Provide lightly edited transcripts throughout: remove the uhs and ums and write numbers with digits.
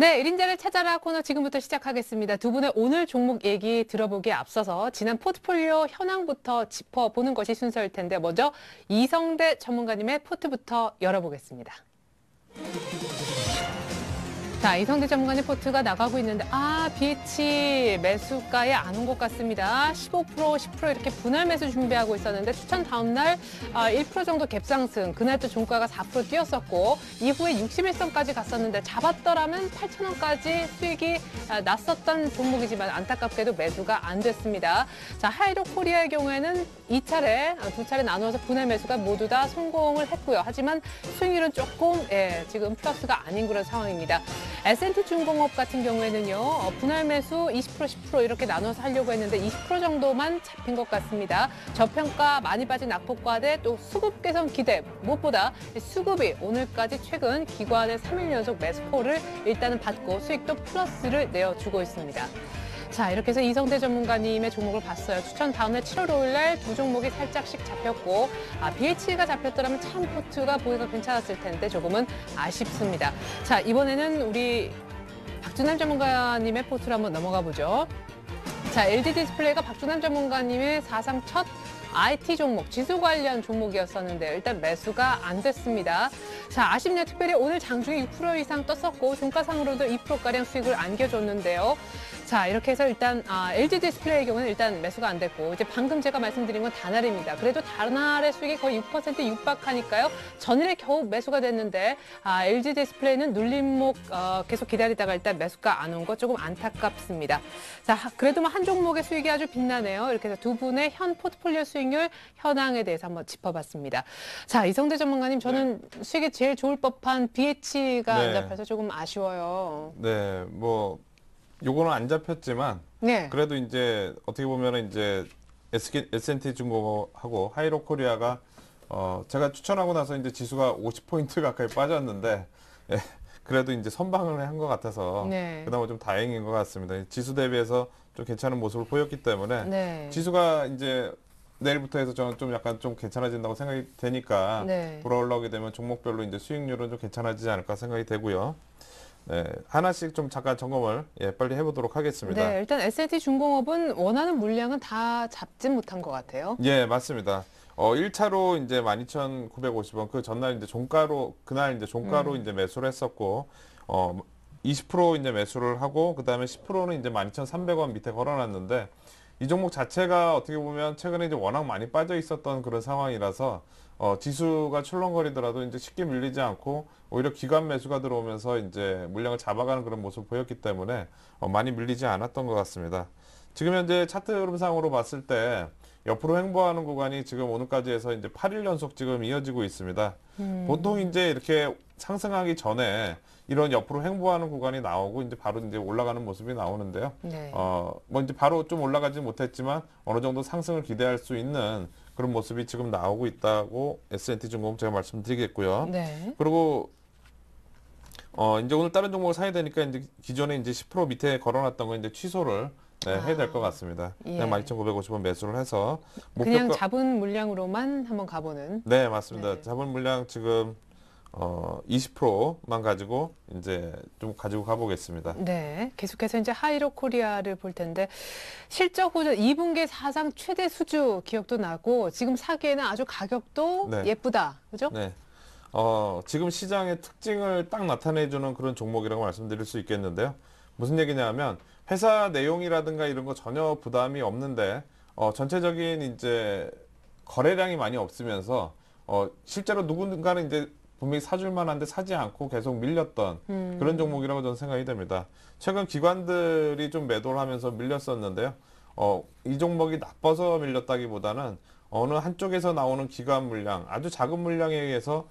네, 1인자를 찾아라 코너 지금부터 시작하겠습니다. 두 분의 오늘 종목 얘기 들어보기에 앞서서 지난 포트폴리오 현황부터 짚어보는 것이 순서일 텐데 먼저 이성대 전문가님의 포트부터 열어보겠습니다. 자, 이성대 전문가님 포트가 나가고 있는데 BH 매수가에 안 온 것 같습니다. 15%, 10% 이렇게 분할 매수 준비하고 있었는데 추천 다음 날 1% 정도 갭상승. 그날 또 종가가 4% 뛰었었고 이후에 61선까지 갔었는데 잡았더라면 8,000원까지 수익이 났었던 종목이지만 안타깝게도 매수가 안 됐습니다. 자, 하이로 코리아의 경우에는 두 차례 나누어서 분할 매수가 모두 다 성공을 했고요. 하지만 수익률은 조금 지금 플러스가 아닌 그런 상황입니다. S&T 중공업 같은 경우에는요, 분할 매수 20%, 10% 이렇게 나눠서 하려고 했는데 20% 정도만 잡힌 것 같습니다. 저평가 많이 빠진 낙폭과대 또 수급 개선 기대, 무엇보다 수급이 오늘까지 최근 기관의 3일 연속 매수포를 일단은 받고 수익도 플러스를 내어주고 있습니다. 자, 이렇게 해서 이성대 전문가님의 종목을 봤어요. 추천 다음날 7월 5일 날 두 종목이 살짝씩 잡혔고 BH가 잡혔더라면 참 포트가 보기가 괜찮았을 텐데 조금은 아쉽습니다. 자, 이번에는 우리 박준남 전문가님의 포트로 한번 넘어가 보죠. 자, LG 디스플레이가 박준남 전문가님의 사상 첫 IT 종목, 지수 관련 종목이었었는데 일단 매수가 안 됐습니다. 자, 아쉽네요. 특별히 오늘 장중에 6% 이상 떴었고 종가상으로도 2%가량 수익을 안겨줬는데요. 자, 이렇게 해서 일단 LG 디스플레이의 경우는 일단 매수가 안 됐고 이제 방금 제가 말씀드린 건 다날입니다. 그래도 다날의 수익이 거의 6% 육박하니까요. 전일에 겨우 매수가 됐는데 LG 디스플레이는 눌림목 계속 기다리다가 일단 매수가 안 온 거 조금 안타깝습니다. 자, 그래도 한 종목의 수익이 아주 빛나네요. 이렇게 해서 두 분의 현 포트폴리오 수익률 현황에 대해서 한번 짚어봤습니다. 자, 이성대 전문가님, 저는 수익이 제일 좋을 법한 BH가 안 잡혀서 조금 아쉬워요. 네, 요거는 안 잡혔지만 그래도 이제 어떻게 보면은 이제 S&T 중공업하고 하이로 코리아가 제가 추천하고 나서 이제 지수가 50포인트 가까이 빠졌는데 그래도 이제 선방을 한 것 같아서 그나마 좀 다행인 것 같습니다. 지수 대비해서 좀 괜찮은 모습을 보였기 때문에 지수가 이제 내일부터 해서 저는 좀 약간 좀 괜찮아진다고 생각이 되니까 돌아 올라오게 되면 종목별로 이제 수익률은 좀 괜찮아지지 않을까 생각이 되고요. 네, 하나씩 좀 잠깐 점검을 빨리 해보도록 하겠습니다. 네, 일단 S&T 중공업은 원하는 물량은 다 잡진 못한 것 같아요. 예, 맞습니다. 1차로 이제 12,950원 그 전날 이제 그날 이제 종가로 이제 매수를 했었고 20% 이제 매수를 하고 그다음에 10%는 이제 12,300원 밑에 걸어놨는데 이 종목 자체가 어떻게 보면 최근에 이제 워낙 많이 빠져 있었던 그런 상황이라서 지수가 출렁거리더라도 이제 쉽게 밀리지 않고 오히려 기관 매수가 들어오면서 이제 물량을 잡아가는 그런 모습을 보였기 때문에 많이 밀리지 않았던 것 같습니다. 지금 현재 차트 흐름상으로 봤을 때 옆으로 횡보하는 구간이 지금 오늘까지 해서 이제 8일 연속 지금 이어지고 있습니다. 보통 이제 이렇게 상승하기 전에 이런 옆으로 횡보하는 구간이 나오고 이제 바로 이제 올라가는 모습이 나오는데요. 이제 바로 좀 올라가지 못했지만 어느 정도 상승을 기대할 수 있는 그런 모습이 지금 나오고 있다고 S&T 중공업 제가 말씀드리겠고요. 그리고 이제 오늘 다른 종목을 사야 되니까 이제 기존에 이제 10% 밑에 걸어놨던 거 이제 취소를 해야 될 것 같습니다. 그냥 12,950원 매수를 해서 그냥 잡은 물량으로만 한번 가보는. 네, 맞습니다. 잡은 물량 지금 20%만 가지고 이제 좀 가지고 가보겠습니다. 네, 계속해서 이제 하이로 코리아를 볼 텐데 실적 호조 2분기 사상 최대 수주 기억도 나고 지금 사기에는 아주 가격도 예쁘다, 그죠? 네. 지금 시장의 특징을 딱 나타내주는 그런 종목이라고 말씀드릴 수 있겠는데요. 무슨 얘기냐면 회사 내용이라든가 이런 거 전혀 부담이 없는데 전체적인 이제 거래량이 많이 없으면서 실제로 누군가는 이제 분명히 사줄 만한데 사지 않고 계속 밀렸던 그런 종목이라고 저는 생각이 됩니다. 최근 기관들이 좀 매도를 하면서 밀렸었는데요. 이 종목이 나빠서 밀렸다기보다는 어느 한쪽에서 나오는 기관 물량, 아주 작은 물량에 의해서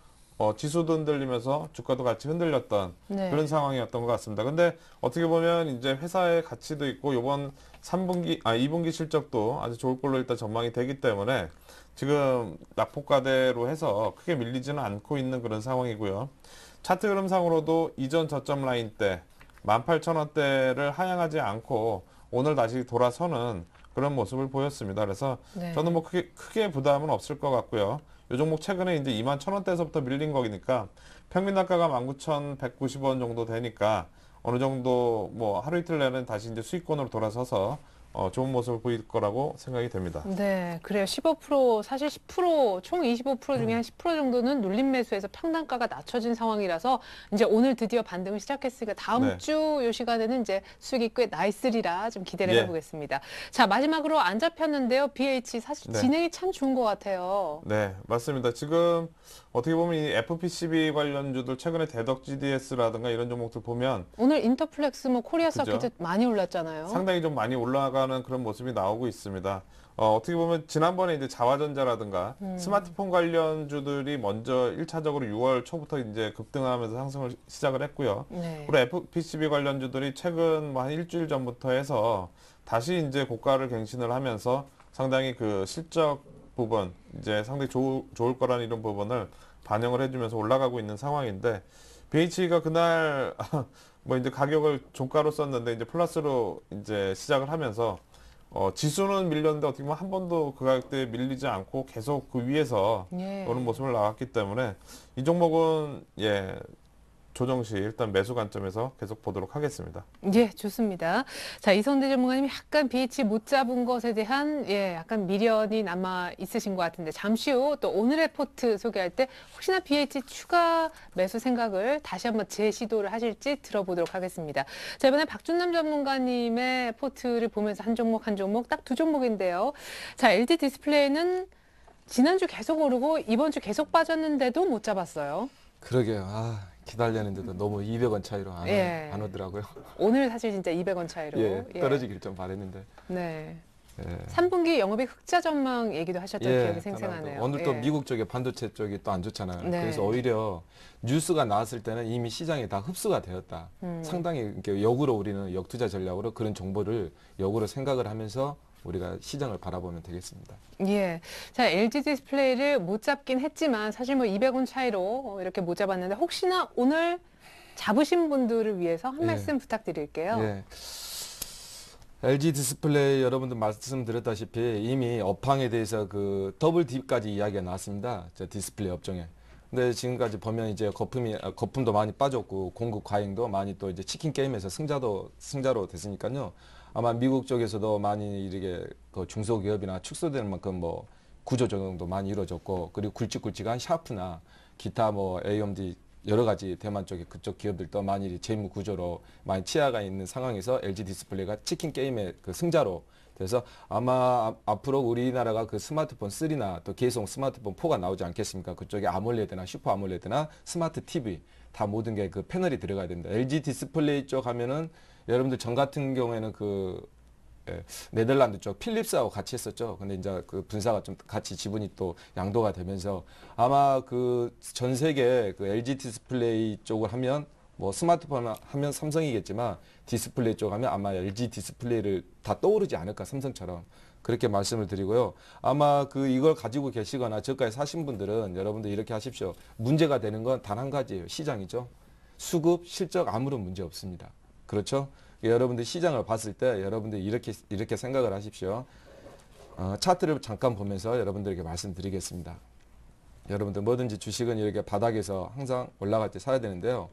지수도 흔들리면서 주가도 같이 흔들렸던 그런 상황이었던 것 같습니다. 근데 어떻게 보면 이제 회사의 가치도 있고 이번 2분기 실적도 아주 좋을 걸로 일단 전망이 되기 때문에 지금 낙폭과대로 해서 크게 밀리지는 않고 있는 그런 상황이고요. 차트 흐름상으로도 이전 저점 라인 때 18,000원대를 하향하지 않고 오늘 다시 돌아서는 그런 모습을 보였습니다. 그래서 저는 크게 부담은 없을 것 같고요. 이 종목 최근에 이제 21,000원대에서부터 밀린 거니까 평균 단가가 19,190원 정도 되니까 어느 정도 뭐 하루 이틀 내는 다시 이제 수익권으로 돌아서서 좋은 모습을 보일 거라고 생각이 됩니다. 네, 그래요. 15%, 사실 10%, 총 25% 중에 한 10% 정도는 눌림 매수에서 평단가가 낮춰진 상황이라서 이제 오늘 드디어 반등을 시작했으니까 다음 네. 주 요 시간에는 이제 수익이 꽤 나 있으리라 좀 기대를 예. 해보겠습니다. 자, 마지막으로 안 잡혔는데요. BH 사실 네. 진행이 참 좋은 것 같아요. 네, 맞습니다. 지금 어떻게 보면 이 FPCB 관련주들 최근에 대덕 GDS라든가 이런 종목들 보면 오늘 인터플렉스 뭐 코리아 그죠. 서킷 많이 올랐잖아요. 상당히 좀 많이 올라가는 그런 모습이 나오고 있습니다. 어떻게 보면 지난번에 이제 자화전자라든가 스마트폰 관련주들이 먼저 1차적으로 6월 초부터 이제 급등하면서 상승을 시작을 했고요. 네. 그리고 FPCB 관련주들이 최근 뭐 한 일주일 전부터 해서 다시 이제 고가를 갱신을 하면서 상당히 그 실적 부분 이제 상당히 좋을 거라는 이런 부분을 반영을 해주면서 올라가고 있는 상황인데 BH가 그날 뭐 이제 가격을 종가로 썼는데 이제 플러스로 이제 시작을 하면서 지수는 밀렸는데 어떻게 보면 한 번도 그 가격대에 밀리지 않고 계속 그 위에서 예. 오는 모습을 나왔기 때문에 이 종목은 예 조정 시 일단 매수 관점에서 계속 보도록 하겠습니다. 예, 좋습니다. 자, 이성대 전문가님이 약간 BH 못 잡은 것에 대한 약간 미련이 남아 있으신 것 같은데 잠시 후 또 오늘의 포트 소개할 때 혹시나 BH 추가 매수 생각을 다시 한번 재시도를 하실지 들어보도록 하겠습니다. 자, 이번에 박준남 전문가님의 포트를 보면서 한 종목 한 종목 딱 두 종목인데요. 자, LG 디스플레이는 지난주 계속 오르고 이번 주 계속 빠졌는데도 못 잡았어요. 그러게요. 기다렸는데도 너무 200원 차이로 안 오더라고요. 오늘 사실 진짜 200원 차이로. 예, 떨어지길 좀 바랬는데. 네. 예. 3분기 영업이익 흑자 전망 얘기도 하셨던 기억이 따라도 생생하네요. 오늘 또 예. 미국 쪽에 반도체 쪽이 또 안 좋잖아요. 네. 그래서 오히려 뉴스가 나왔을 때는 이미 시장에 다 흡수가 되었다. 상당히 이렇게 역으로 우리는 역투자 전략으로 그런 정보를 역으로 생각을 하면서 우리가 시장을 바라보면 되겠습니다. 예. 자, LG 디스플레이를 못 잡긴 했지만 사실 뭐 200원 차이로 이렇게 못 잡았는데 혹시나 오늘 잡으신 분들을 위해서 한 예. 말씀 부탁드릴게요. 예. LG 디스플레이 여러분들 말씀드렸다시피 이미 업황에 대해서 그 더블 딥까지 이야기가 나왔습니다. 저 디스플레이 업종에. 근데 지금까지 보면 이제 거품도 많이 빠졌고 공급 과잉도 많이 또 이제 치킨 게임에서 승자로 됐으니까요. 아마 미국 쪽에서도 많이 이렇게 그 중소기업이나 축소되는 만큼 뭐 구조 조정도 많이 이루어졌고 그리고 굵직굵직한 샤프나 기타 뭐 AMD 여러 가지 대만 쪽에 그쪽 기업들도 많이 재무 구조로 많이 치아가 있는 상황에서 LG 디스플레이가 치킨 게임의 그 승자로 돼서 아마 앞으로 우리나라가 그 스마트폰 3나 또 계속 스마트폰 4가 나오지 않겠습니까? 그쪽에 아몰레드나 슈퍼 아몰레드나 스마트 TV 다 모든 게 그 패널이 들어가야 됩니다. LG 디스플레이 쪽 하면은 여러분들 전 같은 경우에는 네덜란드 쪽 필립스하고 같이 했었죠. 근데 이제 그 분사가 좀 같이 지분이 또 양도가 되면서 아마 그 전 세계 그 LG 디스플레이 쪽을 하면 뭐 스마트폰 하면 삼성이겠지만 디스플레이 쪽 하면 아마 LG 디스플레이를 다 떠오르지 않을까 삼성처럼 그렇게 말씀을 드리고요. 아마 그 이걸 가지고 계시거나 저가에 사신 분들은 여러분들 이렇게 하십시오. 문제가 되는 건 단 한 가지예요. 시장이죠. 수급, 실적 아무런 문제 없습니다. 그렇죠? 여러분들 시장을 봤을 때 여러분들 이렇게 생각을 하십시오. 차트를 잠깐 보면서 여러분들에게 말씀드리겠습니다. 여러분들 뭐든지 주식은 이렇게 바닥에서 항상 올라갈 때 사야 되는데요.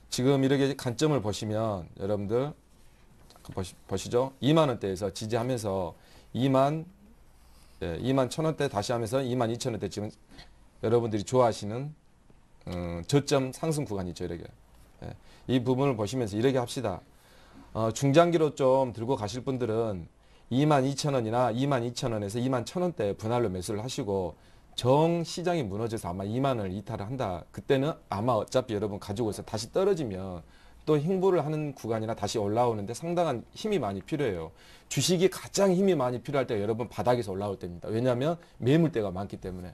지금 이렇게 관점을 보시면 여러분들 보시죠. 2만 원대에서 지지하면서 2만 1,000원대 다시 하면서 2만 2,000원대 지금 여러분들이 좋아하시는 저점 상승 구간이죠. 이렇게. 이 부분을 보시면서 이렇게 합시다. 중장기로 좀 들고 가실 분들은 22,000원이나 22,000원에서 21,000원대 분할로 매수를 하시고 정 시장이 무너져서 아마 2만 원을 이탈을 한다. 그때는 아마 어차피 여러분 가지고 있어 다시 떨어지면 또 횡보를 하는 구간이나 다시 올라오는데 상당한 힘이 많이 필요해요. 주식이 가장 힘이 많이 필요할 때 여러분 바닥에서 올라올 때입니다. 왜냐하면 매물대가 많기 때문에.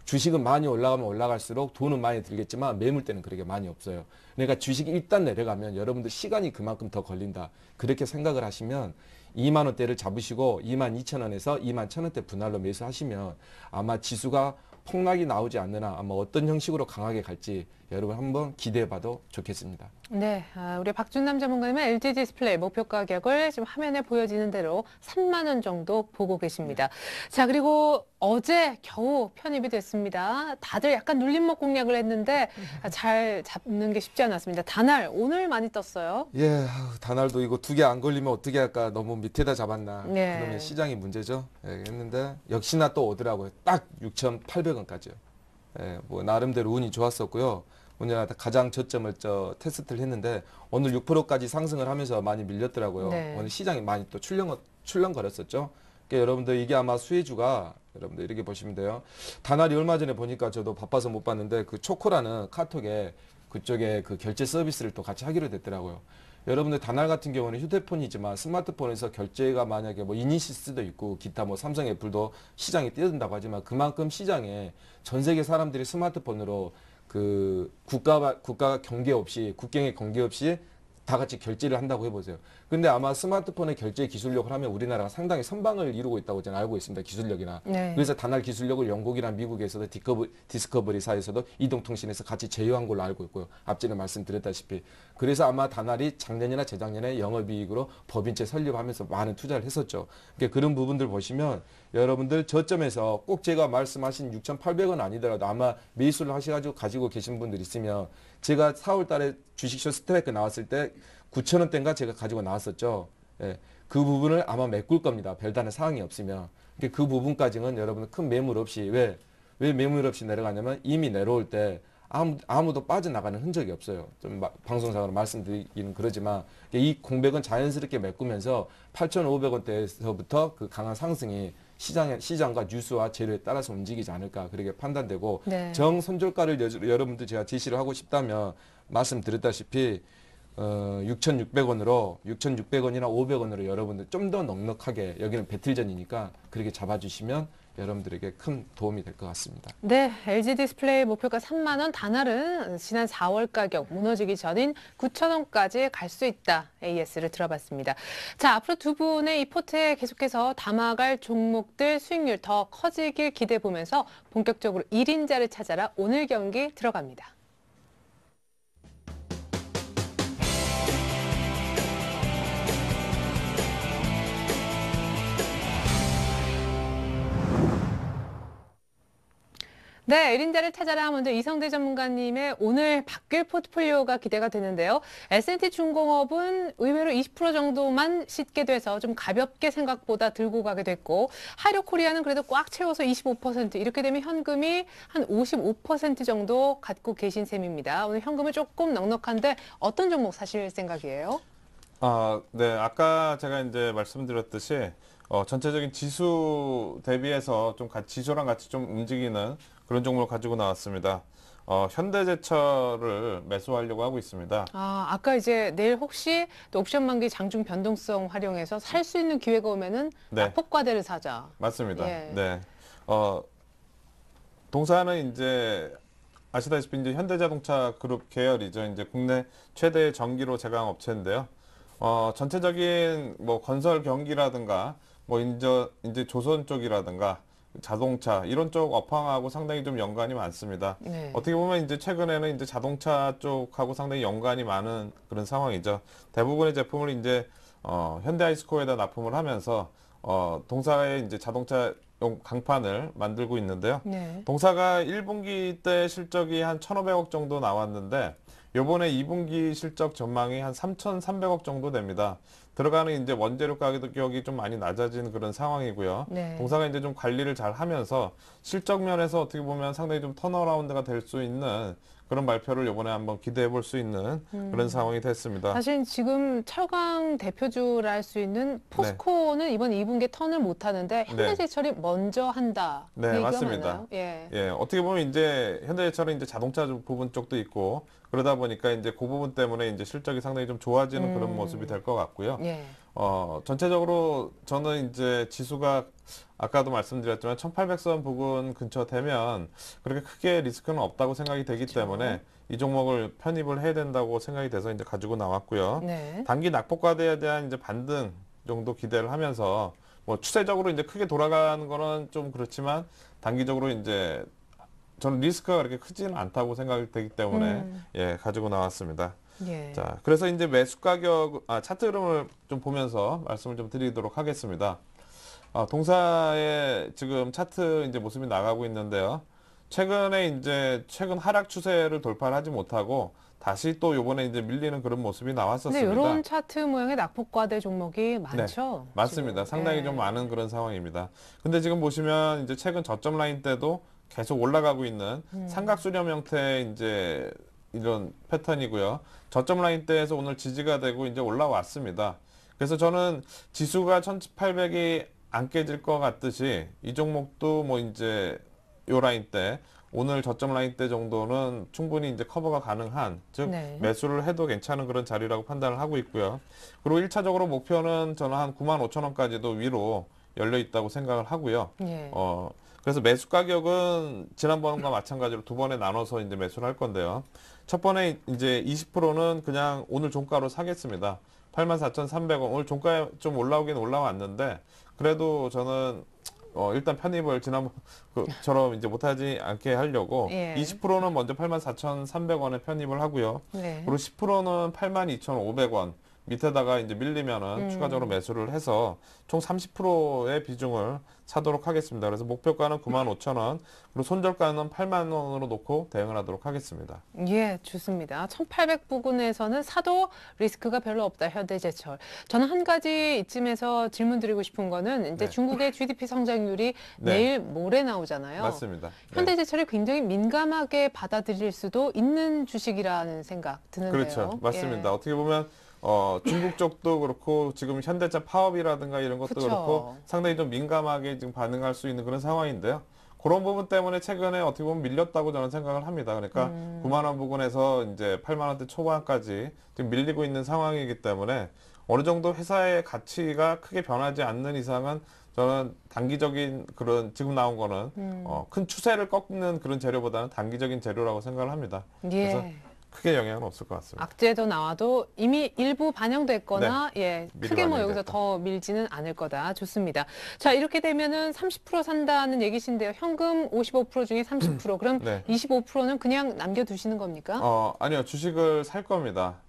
주식은 많이 올라가면 올라갈수록 돈은 많이 들겠지만 매물대는 그렇게 많이 없어요. 그러니까 주식이 일단 내려가면 여러분들 시간이 그만큼 더 걸린다. 그렇게 생각을 하시면 2만 원대를 잡으시고 22,000원에서 21,000원대 분할로 매수하시면 아마 지수가 폭락이 나오지 않느나 아마 어떤 형식으로 강하게 갈지 여러분 한번 기대해봐도 좋겠습니다. 네, 우리 박준남 전문가님은 LG 디스플레이 목표 가격을 지금 화면에 보여지는 대로 3만 원 정도 보고 계십니다. 자, 그리고 어제 겨우 편입이 됐습니다. 다들 약간 눌림목 공략을 했는데 잘 잡는 게 쉽지 않았습니다. 다날 오늘 많이 떴어요. 예, 다날도 이거 2개 안 걸리면 어떻게 할까 너무 밑에다 잡았나. 네. 그러면 시장이 문제죠. 예, 했는데 역시나 또 오더라고요. 딱 6,800원까지요. 예, 뭐 나름대로 운이 좋았었고요. 오늘 가장 저점을 테스트를 했는데 오늘 6%까지 상승을 하면서 많이 밀렸더라고요. 네. 오늘 시장이 많이 또 출렁거렸었죠. 그러니까 여러분들 이게 아마 수혜주가 여러분들 이렇게 보시면 돼요. 다날이 얼마 전에 보니까 저도 바빠서 못 봤는데 그 초코라는 카톡에 그쪽에 그 결제 서비스를 또 같이 하기로 됐더라고요. 여러분들 다날 같은 경우는 휴대폰이지만 스마트폰에서 결제가 만약에 뭐 이니시스도 있고 기타 뭐 삼성 애플도 시장에 뛰어든다고 하지만 그만큼 시장에 전 세계 사람들이 스마트폰으로 그 국가 경계 없이 국경에 경계 없이 다 같이 결제를 한다고 해보세요. 근데 아마 스마트폰의 결제 기술력을 하면 우리나라가 상당히 선방을 이루고 있다고 저는 알고 있습니다. 기술력이나. 네. 그래서 다날 기술력을 영국이나 미국에서도 디스커버리사에서도 이동통신에서 같이 제휴한 걸로 알고 있고요. 앞전에 말씀드렸다시피. 그래서 아마 다날이 작년이나 재작년에 영업이익으로 법인체 설립하면서 많은 투자를 했었죠. 그러니까 그런 부분들 보시면 여러분들 저점에서 꼭 제가 말씀하신 6,800원 아니더라도 아마 매수를 하셔가지고 가지고 계신 분들 있으면 제가 4월 달에 주식쇼 스트라이크 나왔을 때 9,000원대인가 제가 가지고 나왔었죠. 예, 그 부분을 아마 메꿀 겁니다. 별다른 사항이 없으면. 그러니까 그 부분까지는 여러분들 큰 매물 없이 왜 매물 없이 내려가냐면 이미 내려올 때 아무도 빠져나가는 흔적이 없어요. 좀 방송상으로 말씀드리기는 그러지만 이 공백은 자연스럽게 메꾸면서 8,500원대에서부터 그 강한 상승이 시장과 뉴스와 재료에 따라서 움직이지 않을까 그렇게 판단되고 네. 정선절가를 여러분들 제가 제시를 하고 싶다면 말씀드렸다시피 6,600원으로 6,600원이나 500원으로 여러분들 좀 더 넉넉하게 여기는 배틀전이니까 그렇게 잡아주시면 여러분들에게 큰 도움이 될 것 같습니다. 네, LG 디스플레이 목표가 3만 원, 다날은 지난 4월 가격 무너지기 전인 9,000원까지 갈 수 있다. AS를 들어봤습니다. 자, 앞으로 두 분의 이 포트에 계속해서 담아갈 종목들 수익률 더 커지길 기대해 보면서 본격적으로 1인자를 찾아라 오늘 경기 들어갑니다. 네, 1인자를 찾아라. 먼저 이성대 전문가님의 오늘 바뀔 포트폴리오가 기대가 되는데요. S&T 중공업은 의외로 20% 정도만 싣게 돼서 좀 가볍게 생각보다 들고 가게 됐고 하이로코리아는 그래도 꽉 채워서 25% 이렇게 되면 현금이 한 55% 정도 갖고 계신 셈입니다. 오늘 현금을 조금 넉넉한데 어떤 종목 사실 생각이에요? 네. 아까 제가 이제 말씀드렸듯이 전체적인 지수 대비해서 좀 지수랑 같이 좀 움직이는 그런 종목을 가지고 나왔습니다. 현대제철을 매수하려고 하고 있습니다. 아까 이제 내일 혹시 또 옵션 만기 장중 변동성 활용해서 살 수 있는 기회가 오면은 네. 낙폭과대를 사자. 맞습니다. 예. 네. 동사는 이제 아시다시피 이제 현대자동차 그룹 계열이죠. 이제 국내 최대의 전기로 제강 업체인데요. 전체적인 뭐 건설 경기라든가 뭐 이제 조선 쪽이라든가 자동차 이런 쪽 업황하고 상당히 좀 연관이 많습니다. 네. 어떻게 보면 이제 최근에는 이제 자동차 쪽하고 상당히 연관이 많은 그런 상황이죠. 대부분의 제품을 이제 현대아이스코어에다 납품을 하면서 동사의 이제 자동차용 강판을 만들고 있는데요. 네. 동사가 1분기 때 실적이 한 1,500억 정도 나왔는데 요번에 2분기 실적 전망이 한 3,300억 정도 됩니다. 들어가는 이제 원재료 가격이 좀 많이 낮아진 그런 상황이고요. 네. 동사가 이제 좀 관리를 잘 하면서 실적 면에서 어떻게 보면 상당히 좀 턴어라운드가 될 수 있는 그런 발표를 이번에 한번 기대해 볼 수 있는 그런 상황이 됐습니다. 사실 지금 철강 대표주라 할 수 있는 포스코는 이번 2분기에 턴을 못 하는데 현대제철이 먼저 한다. 그 네, 얘기가 맞습니다. 많아요. 예. 예, 어떻게 보면 이제 현대제철은 이제 자동차 부분 쪽도 있고 그러다 보니까 이제 그 부분 때문에 이제 실적이 상당히 좀 좋아지는 그런 모습이 될 것 같고요. 예. 전체적으로 저는 이제 지수가 아까도 말씀드렸지만 1800선 부근 근처 되면 그렇게 크게 리스크는 없다고 생각이 되기 때문에 이 종목을 편입을 해야 된다고 생각이 돼서 이제 가지고 나왔고요. 네. 단기 낙폭과대에 대한 이제 반등 정도 기대를 하면서 뭐 추세적으로 이제 크게 돌아가는 거는 좀 그렇지만 단기적으로 이제 저는 리스크가 그렇게 크지는 않다고 생각이 되기 때문에 예, 가지고 나왔습니다. 예. 자, 그래서 이제 매수 가격, 차트 흐름을 좀 보면서 말씀을 좀 드리도록 하겠습니다. 동사의 지금 차트 이제 모습이 나가고 있는데요. 최근 하락 추세를 돌파를 하지 못하고 다시 또 요번에 이제 밀리는 그런 모습이 근데 나왔었습니다. 이런 차트 모양의 낙폭과대 종목이 많죠? 맞습니다. 지금. 상당히 예. 좀 많은 그런 상황입니다. 근데 지금 보시면 이제 최근 저점 라인 때도 계속 올라가고 있는 삼각 수렴 형태의 이제 이런 패턴이고요. 저점 라인 때에서 오늘 지지가 되고 이제 올라왔습니다. 그래서 저는 지수가 1800이 안 깨질 것 같듯이 이 종목도 뭐 이제 요 라인 때 오늘 저점 라인 때 정도는 충분히 이제 커버가 가능한, 즉 네. 매수를 해도 괜찮은 그런 자리라고 판단을 하고 있고요. 그리고 1차적으로 목표는 저는 한 95,000원까지도 위로 열려 있다고 생각을 하고요. 예. 그래서 매수 가격은 지난번과 마찬가지로 두 번에 나눠서 이제 매수를 할 건데요. 첫 번에 이제 20%는 그냥 오늘 종가로 사겠습니다. 84,300원. 오늘 종가에 좀 올라오긴 올라왔는데 그래도 저는 일단 편입을 지난번처럼 이제 못하지 않게 하려고 예. 20%는 먼저 84,300원에 편입을 하고요. 네. 그리고 10%는 82,500원 밑에다가 이제 밀리면은 추가적으로 매수를 해서 총 30%의 비중을 사도록 하겠습니다. 그래서 목표가는 95,000원, 그리고 손절가는 8만 원으로 놓고 대응을 하도록 하겠습니다. 예, 좋습니다. 1800 부근에서는 사도 리스크가 별로 없다, 현대제철. 저는 한 가지 이쯤에서 질문 드리고 싶은 거는 이제 네. 중국의 GDP 성장률이 네. 내일 모레 나오잖아요. 맞습니다. 네. 현대제철이 굉장히 민감하게 받아들일 수도 있는 주식이라는 생각 드는데요. 그렇죠. 맞습니다. 예. 어떻게 보면 중국 쪽도 그렇고 지금 현대차 파업이라든가 이런 것도 그쵸. 그렇고 상당히 좀 민감하게 지금 반응할 수 있는 그런 상황인데요. 그런 부분 때문에 최근에 어떻게 보면 밀렸다고 저는 생각을 합니다. 그러니까 9만 원 부근에서 이제 8만 원대 초반까지 지금 밀리고 있는 상황이기 때문에 어느 정도 회사의 가치가 크게 변하지 않는 이상은 저는 단기적인 그런 지금 나온 거는 큰 추세를 꺾는 그런 재료보다는 단기적인 재료라고 생각을 합니다. 그래서 예. 크게 영향은 없을 것 같습니다. 악재도 나와도 이미 일부 반영됐거나 예, 미리 크게 뭐 여기서 반영됐다. 더 밀지는 않을 거다. 좋습니다. 자, 이렇게 되면은 30% 산다는 얘기신데요. 현금 55% 중에 30%. 그럼 네. 25%는 그냥 남겨두시는 겁니까? 아니요. 주식을 살 겁니다.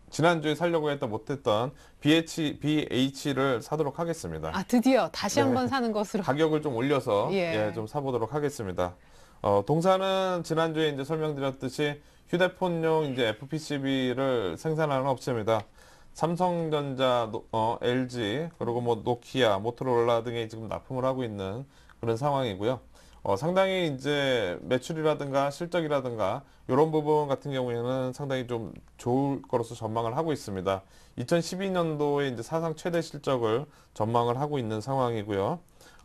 지난주에 살려고 했던 못했던 BH를 사도록 하겠습니다. 아, 드디어 다시 네. 한번 사는 것으로. 가격을 좀 올려서 예. 좀 사보도록 하겠습니다. 동사는 지난주에 이제 설명드렸듯이 휴대폰용 이제 FPCB를 생산하는 업체입니다. 삼성전자, LG, 그리고 뭐 노키아, 모토로라 등이 지금 납품을 하고 있는 그런 상황이고요. 상당히 이제 매출이라든가 실적이라든가 이런 부분 같은 경우에는 상당히 좀 좋을 거로서 전망을 하고 있습니다. 2012년도에 이제 사상 최대 실적을 전망을 하고 있는 상황이고요.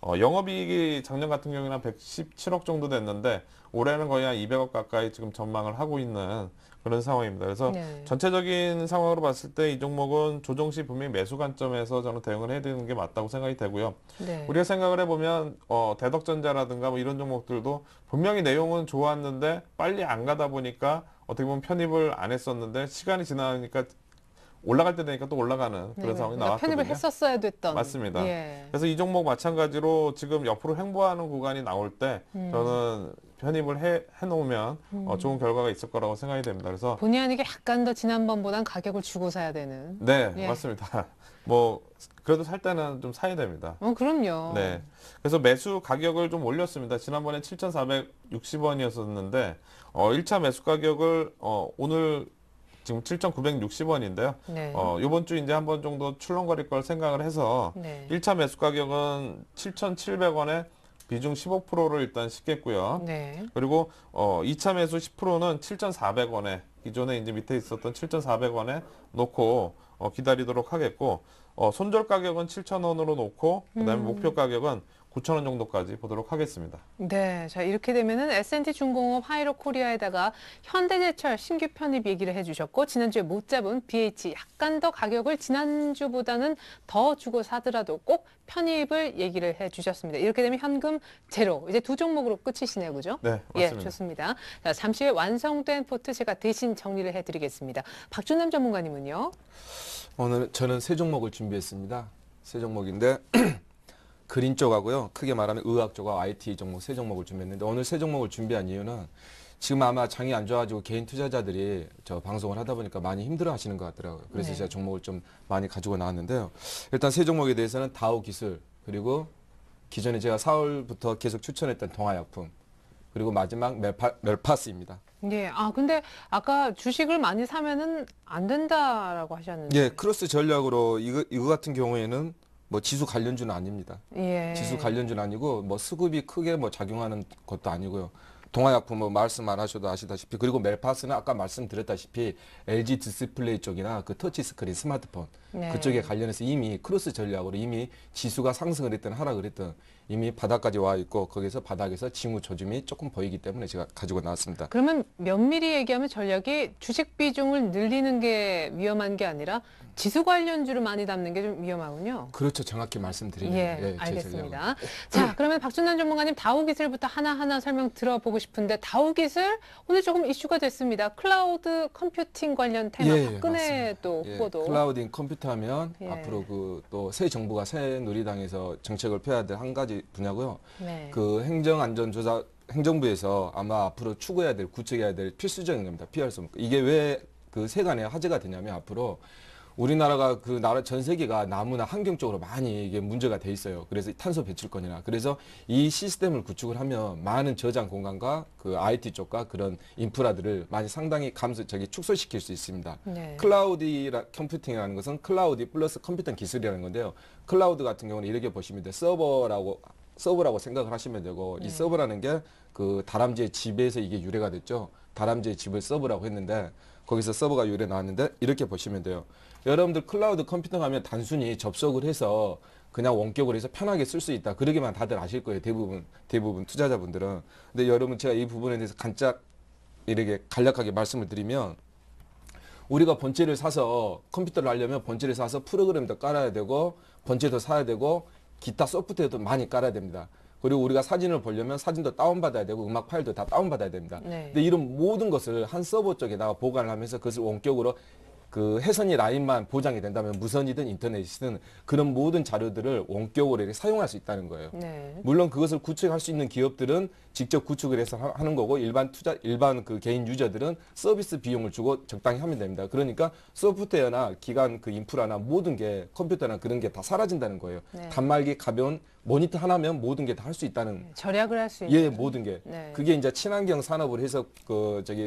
영업이익이 작년 같은 경우에는 한 117억 정도 됐는데 올해는 거의 한 200억 가까이 지금 전망을 하고 있는 그런 상황입니다. 그래서 네. 전체적인 상황으로 봤을 때 이 종목은 조정 시 분명히 매수 관점에서 저는 대응을 해야 되는 게 맞다고 생각이 되고요. 네. 우리가 생각을 해보면 대덕전자라든가 뭐 이런 종목들도 분명히 내용은 좋았는데 빨리 안 가다 보니까 어떻게 보면 편입을 안 했었는데 시간이 지나니까 올라갈 때 되니까 또 올라가는 그런 네, 상황이 우리가 나왔거든요. 편입을 했었어야 됐던. 맞습니다. 예. 그래서 이 종목 마찬가지로 지금 옆으로 횡보하는 구간이 나올 때 저는 편입을 해놓으면 좋은 결과가 있을 거라고 생각이 됩니다. 그래서 본의 아니게 약간 더 지난번보단 가격을 주고 사야 되는. 네, 예. 맞습니다. 뭐 그래도 살 때는 좀 사야 됩니다. 그럼요. 네. 그래서 매수 가격을 좀 올렸습니다. 지난번에 7,460원이었었는데 1차 매수 가격을 오늘 지금 7,960원인데요. 네. 요번 주 이제 한 번 정도 출렁거릴 걸 생각을 해서 네. 1차 매수 가격은 7,700원에 비중 15%를 일단 싣겠고요. 네. 그리고 2차 매수 10%는 7,400원에 기존에 이제 밑에 있었던 7,400원에 놓고 기다리도록 하겠고 손절 가격은 7,000원으로 놓고 그다음에 목표 가격은 9,000원 정도까지 보도록 하겠습니다. 네, 자 이렇게 되면은 S&T 중공업, 하이로코리아에다가 현대제철 신규 편입 얘기를 해주셨고 지난주에 못 잡은 BH 약간 더 가격을 지난주보다는 더 주고 사더라도 꼭 편입을 얘기를 해주셨습니다. 이렇게 되면 현금 제로 이제 두 종목으로 끝이시네요, 그죠? 네, 예, 맞습니다. 좋습니다. 자, 잠시 후에 완성된 포트 제가 대신 정리를 해드리겠습니다. 박준남 전문가님은요? 오늘 저는 세 종목을 준비했습니다. 세 종목인데 그린 쪽하고요. 크게 말하면 의학 쪽하고 IT 종목 세 종목을 준비했는데 오늘 세 종목을 준비한 이유는 지금 아마 장이 안 좋아가지고 개인 투자자들이 저 방송을 하다 보니까 많이 힘들어 하시는 것 같더라고요. 그래서 네. 제가 종목을 좀 많이 가지고 나왔는데요. 일단 세 종목에 대해서는 다우 기술, 그리고 기존에 제가 4월부터 계속 추천했던 동아약품, 그리고 마지막 멜파스입니다. 예. 아, 근데 아까 주식을 많이 사면은 안 된다라고 하셨는데. 예, 크로스 전략으로 이거 같은 경우에는 뭐 지수 관련주는 아닙니다. 예. 지수 관련주는 아니고 뭐 수급이 크게 뭐 작용하는 것도 아니고요. 동아약품 뭐 말씀 안 하셔도 아시다시피, 그리고 멜파스는 아까 말씀드렸다시피 LG 디스플레이 쪽이나 그 터치 스크린 스마트폰 네. 그쪽에 관련해서 이미 크로스 전략으로 이미 지수가 상승을 했든 하락을 했든 이미 바닥까지 와 있고 거기서 바닥에서 징후 조짐이 조금 보이기 때문에 제가 가지고 나왔습니다. 그러면 면밀히 얘기하면 전략이 주식 비중을 늘리는 게 위험한 게 아니라 지수 관련주를 많이 담는 게 좀 위험하군요. 그렇죠. 정확히 말씀드리면. 예, 제 알겠습니다. 자, 그러면 박준환 전문가님 다우 기술부터 하나하나 설명 들어보고 싶은데 다우 기술 오늘 조금 이슈가 됐습니다. 클라우드 컴퓨팅 관련 테마 예, 박근혜 또 예, 후보도. 클라우딩 컴퓨터 하면 예. 앞으로 그 또 새 정부가 새 누리당에서 정책을 펴야 될 한 가지 분야고요. 네. 그 행정안전조사 행정부에서 아마 앞으로 추구해야 될, 구축해야 될 필수적인 겁니다. 피할 수 없는. 이게 왜 그 세간에 화제가 되냐면 앞으로 우리나라가 그 나라 전 세계가 나무나 환경 쪽으로 많이 이게 문제가 돼 있어요. 그래서 탄소 배출권이나 그래서 이 시스템을 구축을 하면 많은 저장 공간과 그 IT 쪽과 그런 인프라들을 많이 상당히 축소시킬 수 있습니다. 네. 클라우드 컴퓨팅이라는 것은 클라우드 플러스 컴퓨터 기술이라는 건데요. 클라우드 같은 경우는 이렇게 보시면 돼요. 서버라고 생각을 하시면 되고 이 서버라는 게 그 다람쥐의 집에서 이게 유래가 됐죠. 다람쥐의 집을 서버라고 했는데 거기서 서버가 유래 나왔는데 이렇게 보시면 돼요. 여러분들 클라우드 컴퓨팅 하면 단순히 접속을 해서 그냥 원격으로 해서 편하게 쓸 수 있다. 그러기만 다들 아실 거예요. 대부분 투자자분들은. 근데 여러분 제가 이 부분에 대해서 이렇게 간략하게 말씀을 드리면 우리가 본체를 사서 컴퓨터를 하려면 본체를 사서 프로그램도 깔아야 되고 본체도 사야 되고 기타 소프트웨어도 많이 깔아야 됩니다. 그리고 우리가 사진을 보려면 사진도 다운받아야 되고 음악 파일도 다 다운받아야 됩니다. 네. 근데 이런 모든 것을 한 서버 쪽에다가 보관을 하면서 그것을 원격으로 그 해선이 라인만 보장이 된다면 무선이든 인터넷이든 그런 모든 자료들을 원격으로 이렇게 사용할 수 있다는 거예요. 네. 물론 그것을 구축할 수 있는 기업들은 직접 구축을 해서 하는 거고 일반 그 개인 유저들은 서비스 비용을 주고 적당히 하면 됩니다. 그러니까 소프트웨어나 기관 그 인프라나 모든 게 컴퓨터나 그런 게 다 사라진다는 거예요. 네. 단말기 가벼운 모니터 하나면 모든 게 다 할 수 있다는 절약을 할 수 있는. 예, 모든 게. 네. 그게 이제 친환경 산업을 해서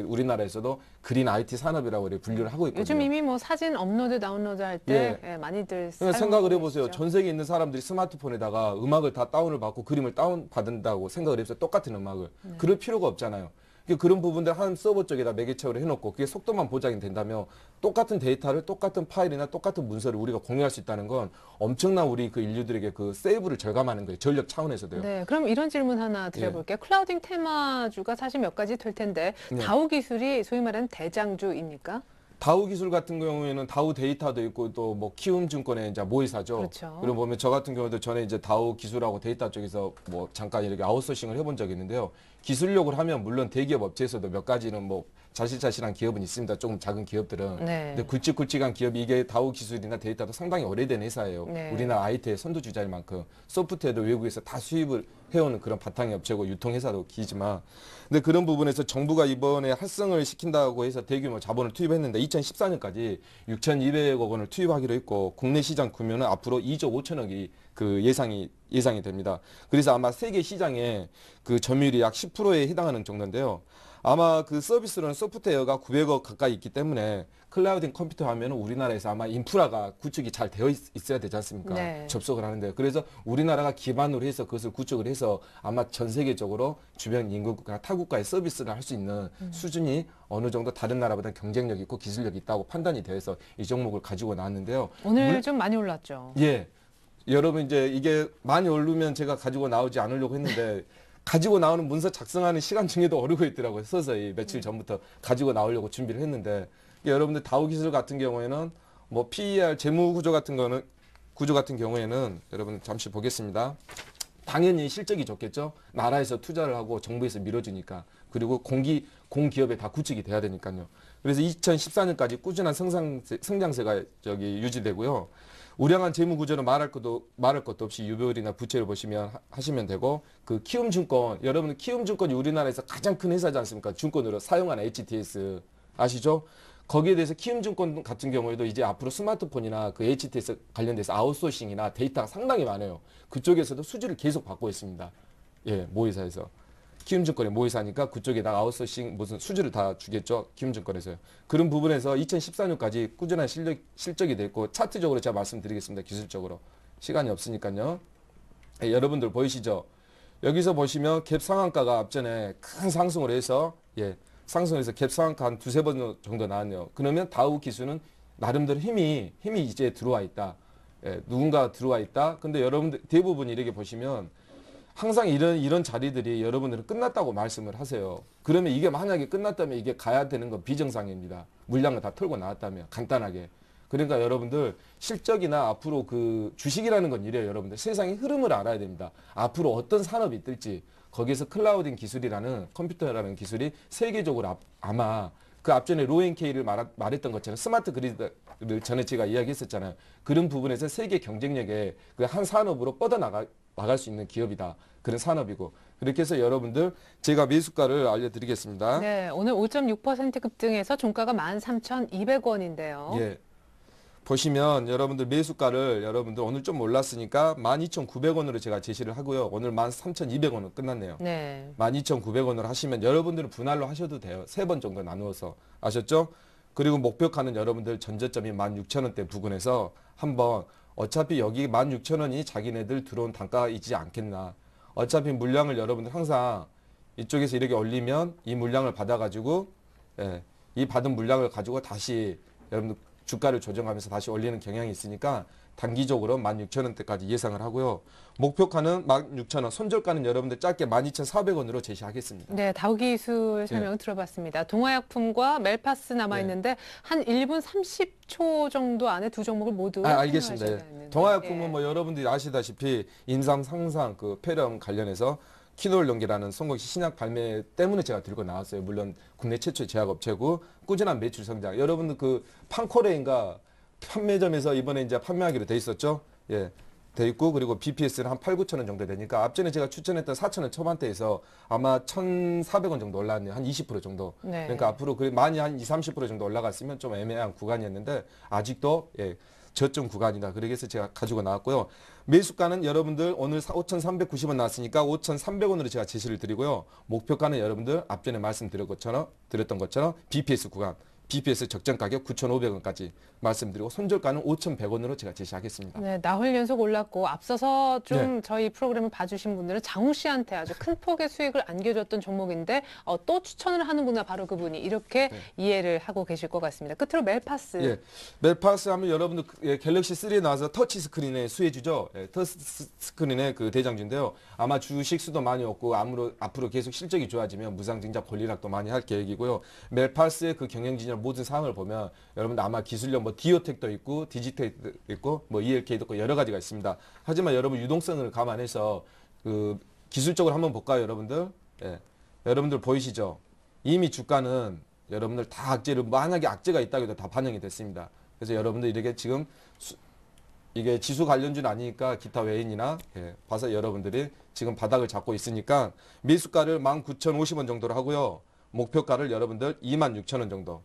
우리나라에서도 그린 IT 산업이라고 이렇게 분류를 하고 있거든요. 요즘 이미 뭐 사진 업로드 다운로드 할 때 많이들 그러니까 생각을 해보세요. 사용하고 전 세계에 있는 사람들이 스마트폰에다가 음악을 다 다운을 받고 그림을 다운 받는다고 생각을 해보세요. 똑같은 음악을. 그럴 필요가 없잖아요. 그런 부분들 한 서버 쪽에다 매개체로 해놓고 그게 속도만 보장이 된다면 똑같은 데이터를 똑같은 파일이나 똑같은 문서를 우리가 공유할 수 있다는 건 엄청난 우리 그 인류들에게 그 세이브를 절감하는 거예요. 전력 차원에서도요. 네, 그럼 이런 질문 하나 드려볼게요. 클라우딩 테마주가 사실 몇 가지 될 텐데 네. 다우 기술이 소위 말하는 대장주입니까? 다우 기술 같은 경우에는 다우 데이터도 있고 또 뭐 키움증권의 이제 모의사죠. 그렇죠. 그리고 보면 저 같은 경우도 전에 이제 다우 기술하고 데이터 쪽에서 뭐 잠깐 이렇게 아웃소싱을 해본 적이 있는데요. 기술력을 하면 물론 대기업 업체에서도 몇 가지는 뭐 자실자실한 기업은 있습니다. 조금 작은 기업들은. 네. 근데 굵직굵직한 기업이 이게 다우 기술이나 데이터도 상당히 오래된 회사예요. 네. 우리나라 IT의 선두주자일 만큼 소프트웨어도 외국에서 다 수입을 해오는 그런 바탕의 업체고 유통회사도 기지만 근데 그런 부분에서 정부가 이번에 활성을 시킨다고 해서 대규모 자본을 투입했는데 2014년까지 6,200억 원을 투입하기로 했고 국내 시장 규모는 앞으로 2조 5천억이 그 예상이 됩니다. 그래서 아마 세계 시장의 그 점유율이 약 10%에 해당하는 정도인데요. 아마 그 서비스로는 소프트웨어가 900억 가까이 있기 때문에 클라우딩 컴퓨터 하면 우리나라에서 아마 인프라가 구축이 잘 되어 있어야 되지 않습니까? 네. 접속을 하는데. 그래서 우리나라가 기반으로 해서 그것을 구축을 해서 아마 전 세계적으로 주변 인구국가나 타국가의 서비스를 할 수 있는 수준이 어느 정도 다른 나라보다 경쟁력 있고 기술력이 있다고 판단이 돼서 이 종목을 가지고 나왔는데요. 오늘 좀 많이 올랐죠. 예. 여러분 이제 이게 많이 오르면 제가 가지고 나오지 않으려고 했는데 가지고 나오는 문서 작성하는 시간 중에도 오르고 있더라고요. 서서히 며칠 전부터 가지고 나오려고 준비를 했는데 여러분들 다우 기술 같은 경우에는 뭐 PER 재무 구조 같은 경우에는 여러분 잠시 보겠습니다. 당연히 실적이 좋겠죠. 나라에서 투자를 하고 정부에서 밀어주니까 그리고 공기업에 다 구축이 돼야 되니까요. 그래서 2014년까지 꾸준한 성장세가 유지되고요. 우량한 재무 구조는 말할 것도 없이 유보율이나 부채를 보시면 하시면 되고 그 키움증권 여러분 키움증권이 우리나라에서 가장 큰 회사지 않습니까? 증권으로 사용하는 HTS 아시죠? 거기에 대해서 키움증권 같은 경우에도 이제 앞으로 스마트폰이나 그 HTS 관련돼서 아웃소싱이나 데이터가 상당히 많아요. 그쪽에서도 수주를 계속 받고 있습니다. 예, 모회사에서. 키움증권이 모회사니까 그쪽에다가 아웃소싱 무슨 수주를 다 주겠죠. 키움증권에서요. 그런 부분에서 2014년까지 꾸준한 실적이 됐고 차트적으로 제가 말씀드리겠습니다. 기술적으로. 시간이 없으니까요. 예, 여러분들 보이시죠? 여기서 보시면 갭 상한가가 앞전에 큰 상승을 해서 상승해서 갭 상한가 한 두세 번 정도 나왔네요. 그러면 다우 기술은 나름대로 힘이 이제 들어와 있다. 예, 누군가 들어와 있다. 근데 여러분들 대부분 이렇게 보시면 항상 이런 자리들이 여러분들은 끝났다고 말씀을 하세요. 그러면 이게 만약에 끝났다면 이게 가야 되는 건 비정상입니다. 물량을 다 털고 나왔다면 간단하게. 그러니까 여러분들 실적이나 앞으로 그 주식이라는 건 이래요. 여러분들 세상의 흐름을 알아야 됩니다. 앞으로 어떤 산업이 뜰지 거기에서 클라우딩 기술이라는 컴퓨터라는 기술이 세계적으로 아마 그 앞전에 로엔케이를 말했던 것처럼 스마트 그리드를 전에 제가 이야기했었잖아요. 그런 부분에서 세계 경쟁력에 그 한 산업으로 뻗어나갈 수 있는 기업이다. 그런 산업이고 그렇게 해서 여러분들 제가 매수가를 알려드리겠습니다. 네, 오늘 5.6% 급등해서 종가가 13,200원인데요. 예. 보시면 여러분들 매수가를 여러분들 오늘 좀 올랐으니까 12,900원으로 제가 제시를 하고요. 오늘 13,200원은 끝났네요. 네. 12,900원을 하시면 여러분들은 분할로 하셔도 돼요. 3번 정도 나누어서. 아셨죠? 그리고 목표가는 여러분들 전저점이 16,000원대 부근에서 한번 어차피 여기 16,000원이 자기네들 들어온 단가이지 않겠나. 어차피 물량을 여러분들 항상 이쪽에서 이렇게 올리면 이 물량을 받아가지고 이 받은 물량을 가지고 다시 여러분들 주가를 조정하면서 다시 올리는 경향이 있으니까 단기적으로 16,000원대까지 예상을 하고요. 목표가는 16,000원, 손절가는 여러분들 짧게 12,400원으로 제시하겠습니다. 네, 다우기술 설명 들어봤습니다. 동화약품과 멜파스 남아있는데 한 1분 30초 정도 안에 두 종목을 모두 알겠습니다. 설명하셔야 되는데. 동화약품은 뭐 여러분들이 아시다시피 인삼 상상 그 폐렴 관련해서 키놀 연계라는 성공시 신약 발매 때문에 제가 들고 나왔어요. 물론 국내 최초의 제약업체고 꾸준한 매출 성장. 여러분들 그 판코레인가 판매점에서 이번에 이제 판매하기로 돼 있었죠. 예. 돼 있고 그리고 BPS는 한 8, 9천 원 정도 되니까 앞전에 제가 추천했던 4,000원 초반대에서 아마 1,400원 정도 올랐네요. 한 20% 정도. 네. 그러니까 앞으로 많이 한 20, 30% 정도 올라갔으면 좀 애매한 구간이었는데 아직도 저점 구간이다. 그렇게 해서 제가 가지고 나왔고요. 매수가는 여러분들 오늘 5,390원 나왔으니까 5,300원으로 제가 제시를 드리고요. 목표가는 여러분들 앞전에 말씀드렸던 것처럼 BPS 구간, BPS 적정 가격 9,500원까지 말씀드리고 손절가는 5,100원으로 제가 제시하겠습니다. 네, 나흘 연속 올랐고 앞서서 좀 네. 저희 프로그램을 봐주신 분들은 장우 씨한테 아주 큰 폭의 수익을 안겨줬던 종목인데 또 추천을 하는구나 바로 그분이 이렇게 이해를 하고 계실 것 같습니다. 끝으로 멜파스. 예, 멜파스 하면 여러분들 갤럭시 3에 나와서 터치 스크린의 수혜주죠. 터치 스크린의 그 대장주인데요. 아마 주식 수도 많이 없고 앞으로 계속 실적이 좋아지면 무상증자 권리락도 많이 할 계획이고요. 멜파스의 그 경영진영 모든 상황을 보면 여러분들 아마 기술력 뭐 디오텍도 있고 디지텍도 있고 뭐 ELK도 있고 여러 가지가 있습니다. 하지만 여러분 유동성을 감안해서 그 기술적으로 한번 볼까요, 여러분들? 예. 여러분들 보이시죠? 이미 주가는 여러분들 다 악재를 만약에 악재가 있다고 해도 다 반영이 됐습니다. 그래서 여러분들 이렇게 지금 이게 지수 관련주는 아니니까 기타 외인이나 봐서 여러분들이 지금 바닥을 잡고 있으니까 매수가를 19,050원 정도로 하고요. 목표가를 여러분들 26,000원 정도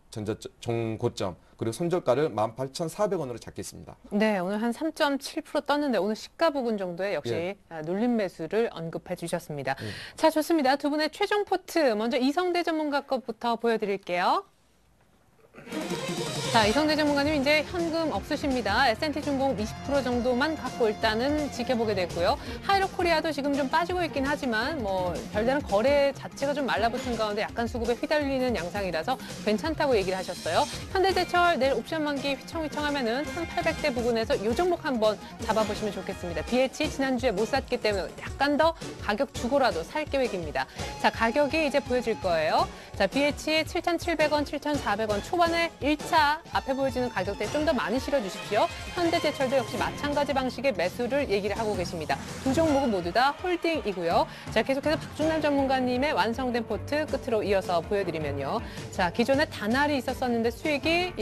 종고점 그리고 손절가를 18,400원으로 잡겠습니다. 네, 오늘 한 3.7% 떴는데 오늘 시가 부분 정도에 역시 눌림 매수를 언급해 주셨습니다. 자, 좋습니다. 두 분의 최종 포트 먼저 이성대 전문가 것부터 보여드릴게요. 자, 이성대 전문가님 이제 현금 없으십니다. S&T중공 20% 정도만 갖고 일단은 지켜보게 됐고요. 하이로코리아도 지금 좀 빠지고 있긴 하지만 뭐 별다른 거래 자체가 좀 말라붙은 가운데 약간 수급에 휘달리는 양상이라서 괜찮다고 얘기를 하셨어요. 현대제철 내일 옵션 만기 휘청휘청하면은 1,800대 부근에서 이 종목 한번 잡아보시면 좋겠습니다. BH 지난주에 못 샀기 때문에 약간 더 가격 주고라도 살 계획입니다. 자, 가격이 이제 보여질 거예요. 자, BH 7,700원, 7,400원 초반에 1차 앞에 보여지는 가격대에 좀 더 많이 실어주십시오. 현대제철도 역시 마찬가지 방식의 매수를 얘기를 하고 계십니다. 두 종목은 모두 다 홀딩이고요. 자, 계속해서 박준남 전문가님의 완성된 포트 끝으로 이어서 보여드리면요. 자, 기존에 단알이 있었었는데 수익이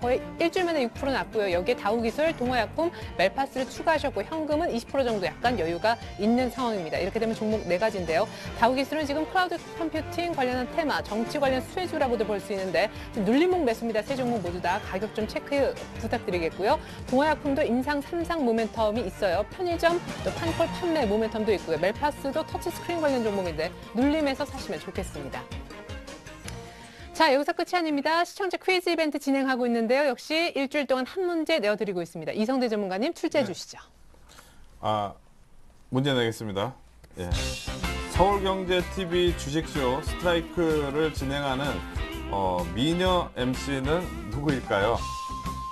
거의 일주일 만에 6% 났고요. 여기에 다우기술, 동화약품, 멜파스를 추가하셨고 현금은 20% 정도 약간 여유가 있는 상황입니다. 이렇게 되면 종목 네 가지인데요. 다우기술은 지금 클라우드 컴퓨팅 관련한 테마, 정치 관련 수혜주라고도 볼 수 있는데 지금 눌림목 매수입니다. 세 종목 모두 다 가격 좀 체크 부탁드리겠고요. 동화약품도 인상 3상 모멘텀이 있어요. 편의점, 또 판콜 판매 모멘텀도 있고요. 멜파스도 터치스크린 관련 종목인데 눌림에서 사시면 좋겠습니다. 자, 여기서 끝이 아닙니다. 시청자 퀴즈 이벤트 진행하고 있는데요. 역시 일주일 동안 한 문제 내어드리고 있습니다. 이성대 전문가님 출제해 주시죠. 문제 내겠습니다. 예. 서울경제TV 주식쇼 스트라이크를 진행하는 미녀 MC는 누구일까요?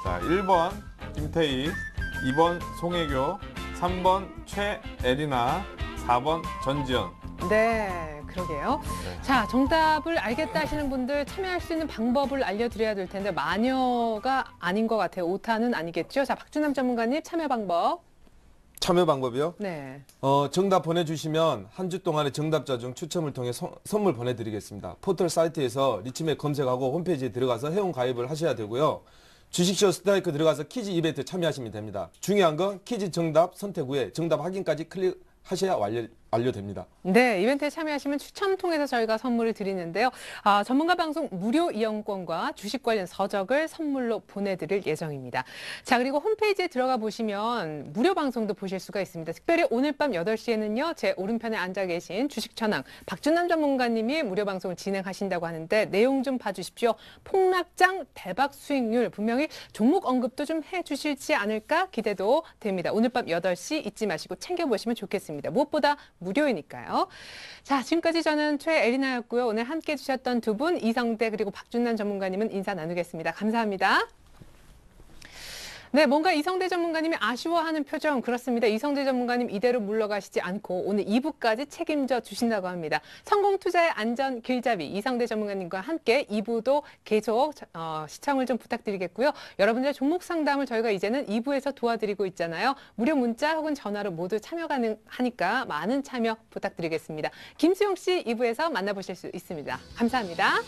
자, 1번 김태희, 2번 송혜교, 3번 최애리나, 4번 전지현. 네, 그러게요. 네. 자, 정답을 알겠다 하시는 분들 참여할 수 있는 방법을 알려드려야 될 텐데 마녀가 아닌 것 같아요. 오타는 아니겠죠? 자, 박준남 전문가님 참여 방법. 참여 방법이요? 네. 정답 보내주시면 한 주 동안의 정답자 중 추첨을 통해 선물 보내드리겠습니다. 포털 사이트에서 리치맥 검색하고 홈페이지에 들어가서 회원 가입을 하셔야 되고요. 주식쇼 스트라이크 들어가서 퀴즈 이벤트 참여하시면 됩니다. 중요한 건 퀴즈 정답 선택 후에 정답 확인까지 클릭하셔야 완료됩니다. 네, 이벤트에 참여하시면 추첨 통해서 저희가 선물을 드리는데요. 전문가 방송 무료 이용권과 주식 관련 서적을 선물로 보내드릴 예정입니다. 자, 그리고 홈페이지에 들어가 보시면 무료 방송도 보실 수가 있습니다. 특별히 오늘 밤 8시에는요, 제 오른편에 앉아 계신 주식천왕 박준남 전문가님이 무료 방송을 진행하신다고 하는데 내용 좀 봐주십시오. 폭락장 대박 수익률 분명히 종목 언급도 좀 해주실지 않을까 기대도 됩니다. 오늘 밤 8시 잊지 마시고 챙겨보시면 좋겠습니다. 무엇보다 무료이니까요. 자, 지금까지 저는 최애리나였고요. 오늘 함께 해주셨던 두 분 이성대 그리고 박준남 전문가님은 인사 나누겠습니다. 감사합니다. 네, 뭔가 이성대 전문가님이 아쉬워하는 표정 그렇습니다. 이성대 전문가님 이대로 물러가시지 않고 오늘 2부까지 책임져 주신다고 합니다. 성공투자의 안전 길잡이 이성대 전문가님과 함께 2부도 계속 시청을 좀 부탁드리겠고요. 여러분들의 종목 상담을 저희가 이제는 2부에서 도와드리고 있잖아요. 무료 문자 혹은 전화로 모두 참여 가능하니까 많은 참여 부탁드리겠습니다. 김수용 씨 2부에서 만나보실 수 있습니다. 감사합니다.